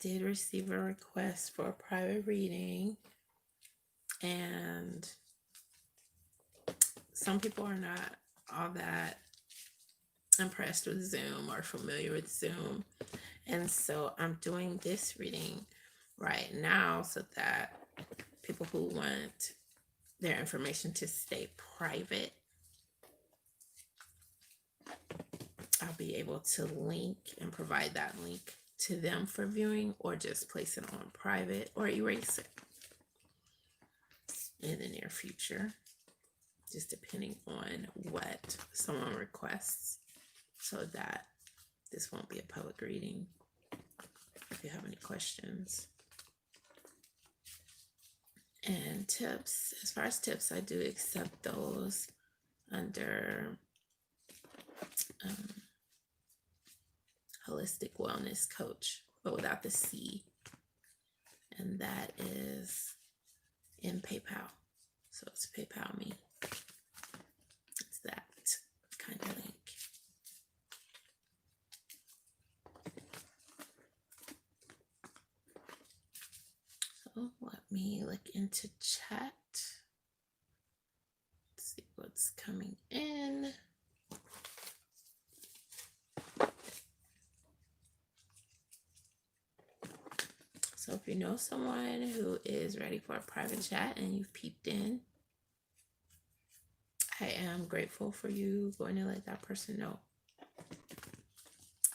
did receive a request for a private reading, and some people are not all that impressed with Zoom or familiar with Zoom. And so I'm doing this reading right now so that people who want their information to stay private, I'll be able to link and provide that link to them for viewing, or just place it on private or erase it in the near future, just depending on what someone requests, so that this won't be a public reading. If you have any questions. And tips, as far as tips, I do accept those under Holistic Wellness Coach, but without the C. And that is in PayPal. So it's PayPal me. It's that kind of link. So let me look into chat. Let's see what's coming in. So if you know someone who is ready for a private chat and you've peeped in, I am grateful for you going to let that person know,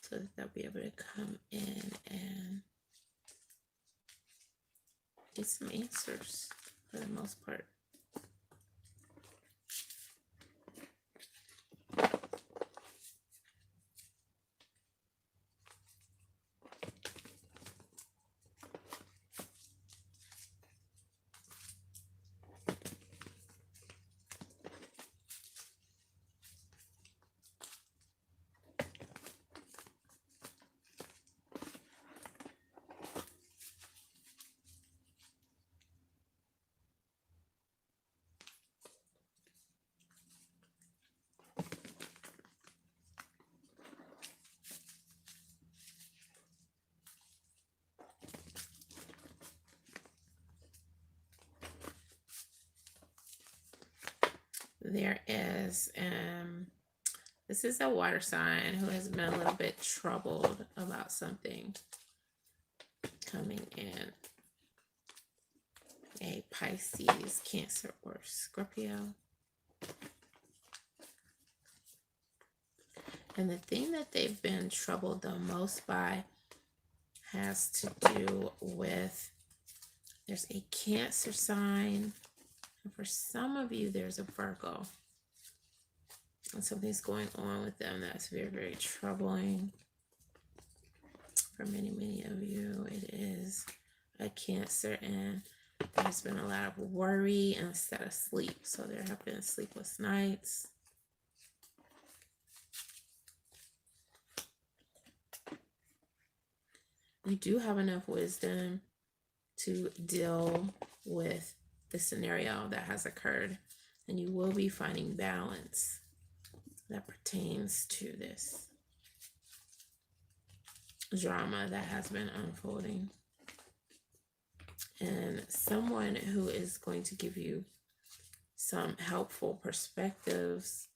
so that they'll be able to come in and get some answers for the most part. There is, this is a water sign who has been a little bit troubled about something coming in. A Pisces, Cancer, or Scorpio. And the thing that they've been troubled the most by has to do with, there's a Cancer sign. And for some of you, there's a Virgo. And something's going on with them that's very, very troubling. For many, many of you, it is a Cancer, and there's been a lot of worry instead of sleep. So there have been sleepless nights. You do have enough wisdom to deal with the scenario that has occurred, and you will be finding balance that pertains to this drama that has been unfolding. And someone who is going to give you some helpful perspectives,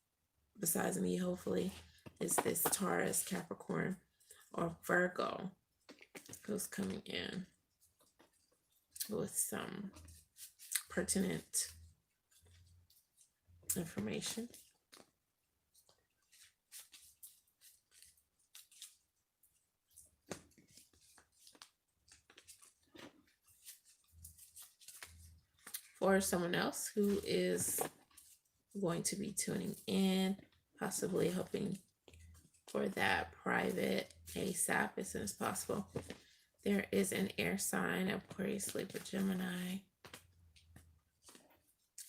besides me, hopefully, is this Taurus, Capricorn, or Virgo who's coming in with some pertinent information. For someone else who is going to be tuning in, possibly hoping for that private ASAP as soon as possible, there is an air sign, Aquarius, Libra, Gemini.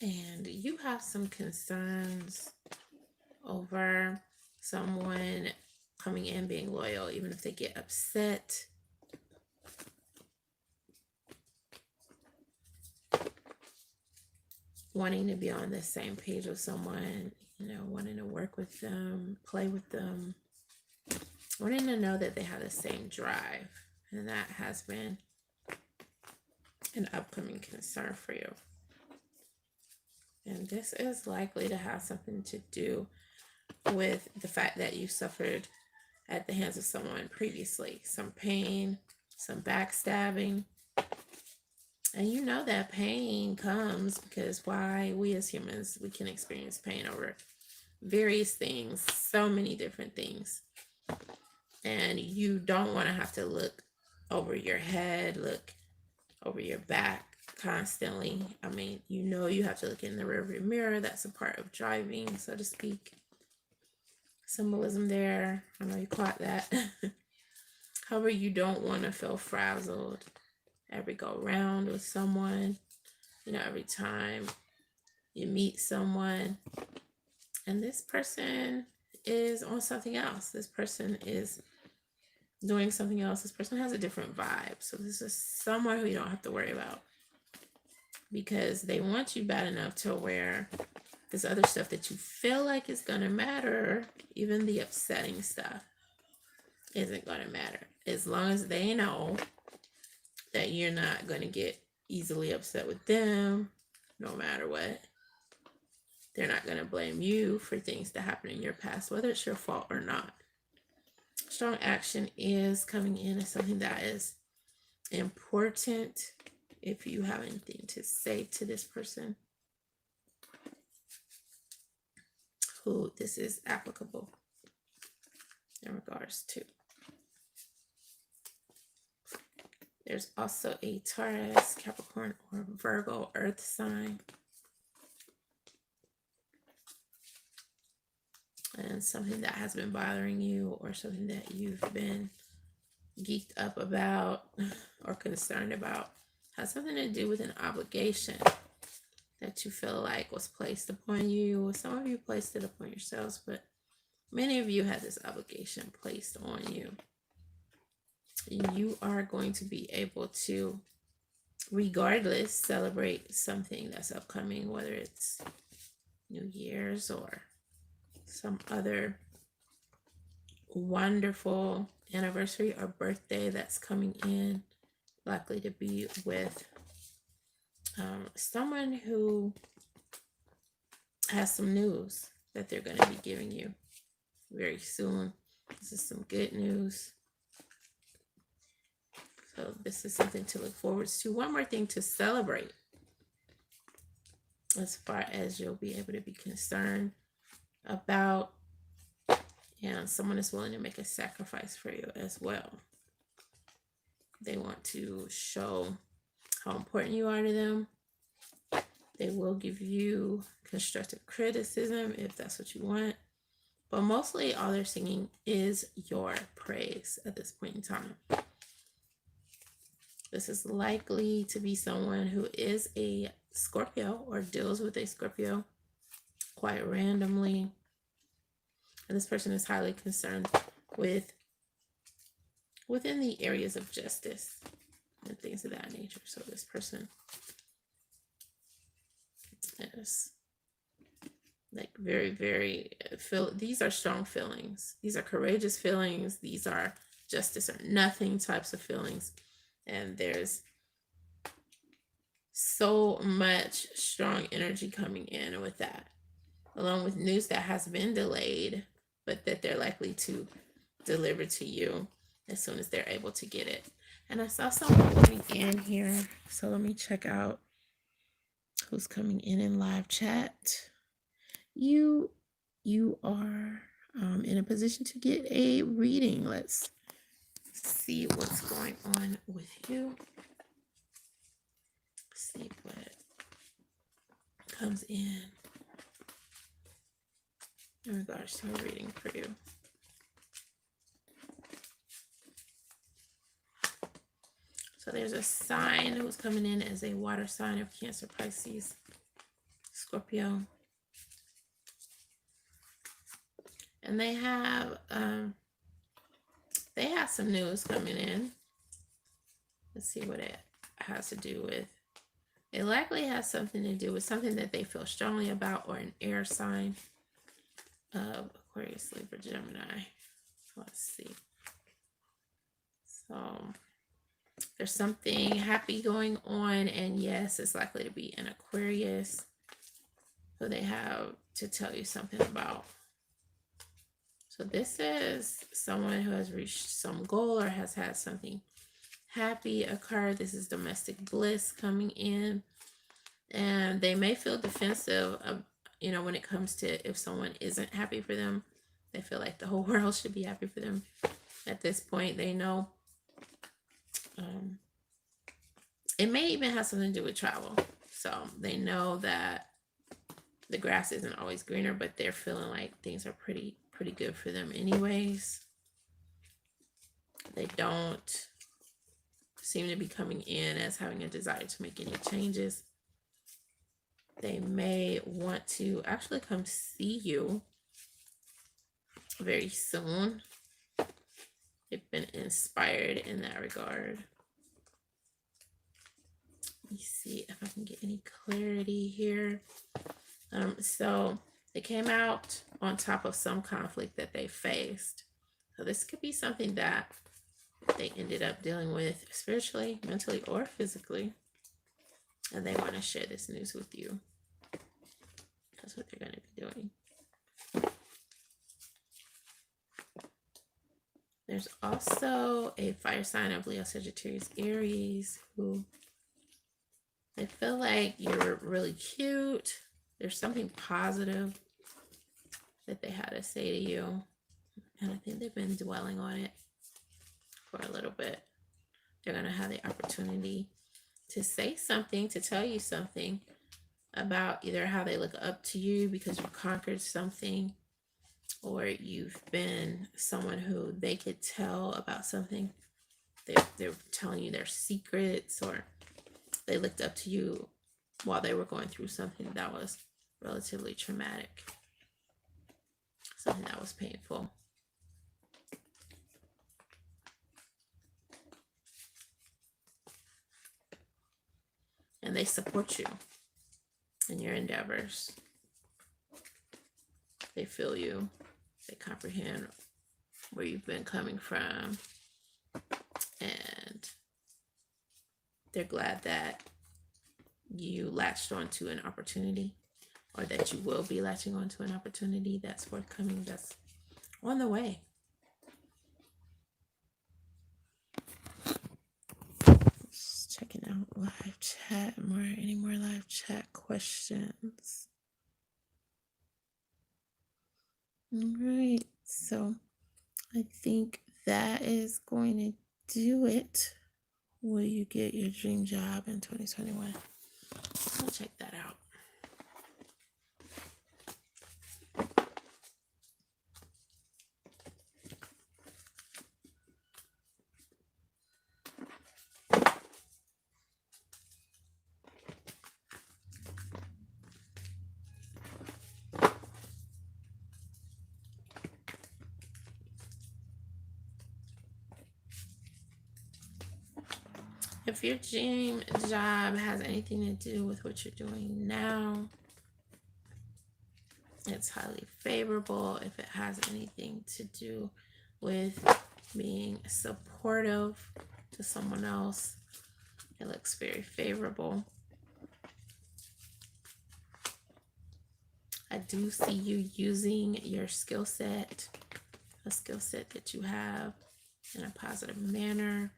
And you have some concerns over someone coming in being loyal, even if they get upset. Wanting to be on the same page with someone, wanting to work with them, play with them, wanting to know that they have the same drive And that has been an upcoming concern for you. And this is likely to have something to do with the fact that you suffered at the hands of someone previously. Some pain, some backstabbing. And you know that pain comes because why we as humans, we can experience pain over various things, so many different things. And you don't want to have to look over your head, look over your back constantly. I mean, you know you have to look in the rearview mirror. That's a part of driving, so to speak. Symbolism there. I know you caught that. However, you don't want to feel frazzled every go round with someone. You know, every time you meet someone. And this person is on something else. This person is doing something else. This person has a different vibe. So this is someone who you don't have to worry about, because they want you bad enough to where this other stuff that you feel like is going to matter, even the upsetting stuff, isn't going to matter. As long as they know that you're not going to get easily upset with them, no matter what. They're not going to blame you for things that happen in your past, whether it's your fault or not. Strong action is coming in as something that is important. If you have anything to say to this person who this is applicable in regards to. There's also a Taurus, Capricorn, or Virgo earth sign. And something that has been bothering you, or something that you've been geeked up about or concerned about, has something to do with an obligation that you feel like was placed upon you. Some of you placed it upon yourselves, but many of you had this obligation placed on you. You are going to be able to, regardless, celebrate something that's upcoming, whether it's New Year's or some other wonderful anniversary or birthday that's coming in, likely to be with someone who has some news that they're going to be giving you very soon. This is some good news. So this is something to look forward to. One more thing to celebrate, as far as you'll be able to be concerned about, and someone is willing to make a sacrifice for you as well. They want to show how important you are to them. They will give you constructive criticism if that's what you want. But mostly all they're singing is your praise at this point in time. This is likely to be someone who is a Scorpio or deals with a Scorpio quite randomly. And this person is highly concerned with within the areas of justice and things of that nature. So this person is like very, very these are strong feelings. These are courageous feelings. These are justice or nothing types of feelings. And there's so much strong energy coming in with that, along with news that has been delayed, but that they're likely to deliver to you as soon as they're able to get it. And I saw someone coming in here, so let me check out who's coming in live chat. You are in a position to get a reading. Let's see what's going on with you. See what comes in regards to a reading for you. So there's a sign who's coming in as a water sign of Cancer, Pisces, Scorpio. And they have some news coming in. Let's see what it has to do with. It likely has something to do with something that they feel strongly about, or an air sign of Aquarius, Libra, Gemini. Let's see. So There's something happy going on, and yes, it's likely to be an Aquarius who they have to tell you something about. So this is someone who has reached some goal or has had something happy occur. This is domestic bliss coming in, and they may feel defensive of, you know, when it comes to if someone isn't happy for them. They feel like the whole world should be happy for them. At this point, they know. It may even have something to do with travel. So they know that the grass isn't always greener, but they're feeling like things are pretty good for them anyways. They don't seem to be coming in as having a desire to make any changes. They may want to actually come see you very soon. They've been inspired in that regard. Let me see if I can get any clarity here. So they came out on top of some conflict that they faced. So this could be something that they ended up dealing with spiritually, mentally, or physically. And they want to share this news with you. That's what they're going to be doing. There's also a fire sign of Leo, Sagittarius, Aries who they feel like you're really cute. There's something positive that they had to say to you. And I think they've been dwelling on it for a little bit. They're going to have the opportunity to say something, to tell you something about either how they look up to you because you conquered something, or you've been someone who they could tell about something. They're telling you their secrets, or they looked up to you while they were going through something that was relatively traumatic, something that was painful. And they support you in your endeavors. They feel you. They comprehend where you've been coming from. And they're glad that you latched onto an opportunity, or that you will be latching onto an opportunity that's forthcoming, that's on the way. Just checking out live chat. Any more live chat questions? All right, so I think that is going to do it. Will you get your dream job in 2021? I'll check that out. If your dream job has anything to do with what you're doing now, it's highly favorable. If it has anything to do with being supportive to someone else, it looks very favorable. I do see you using your skill set, a skill set that you have, in a positive manner.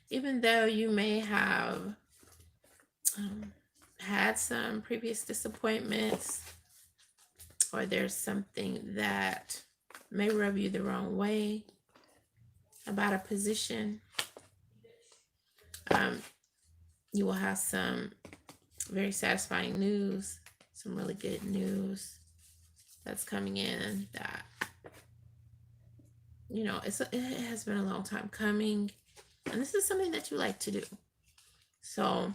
Even though you may have had some previous disappointments, or there's something that may rub you the wrong way about a position, you will have some very satisfying news, some really good news that's coming in that, you know, it has been a long time coming, and this is something that you like to do. So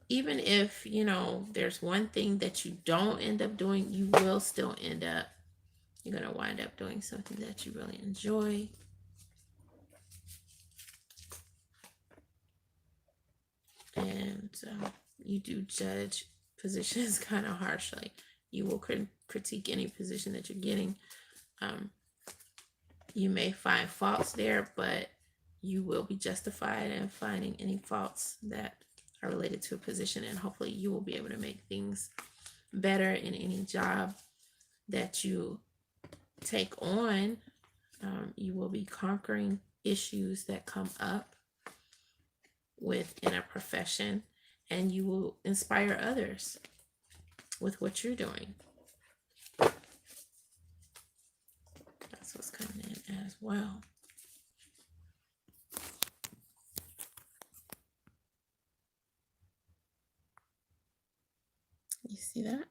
even if, you know, there's one thing that you don't end up doing, you will still end up, you're going to wind up doing something that you really enjoy. And you do judge positions kind of harshly. You will critique any position that you're getting. You may find faults there, but you will be justified in finding any faults that are related to a position, and hopefully you will be able to make things better in any job that you take on. You will be conquering issues that come up within a profession, and you will inspire others with what you're doing. That's what's coming in as well. You see that?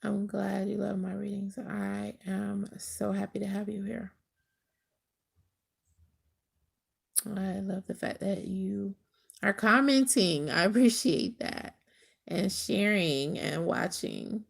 I'm glad you love my readings. I am so happy to have you here. I love the fact that you are commenting. I appreciate that. And sharing and watching.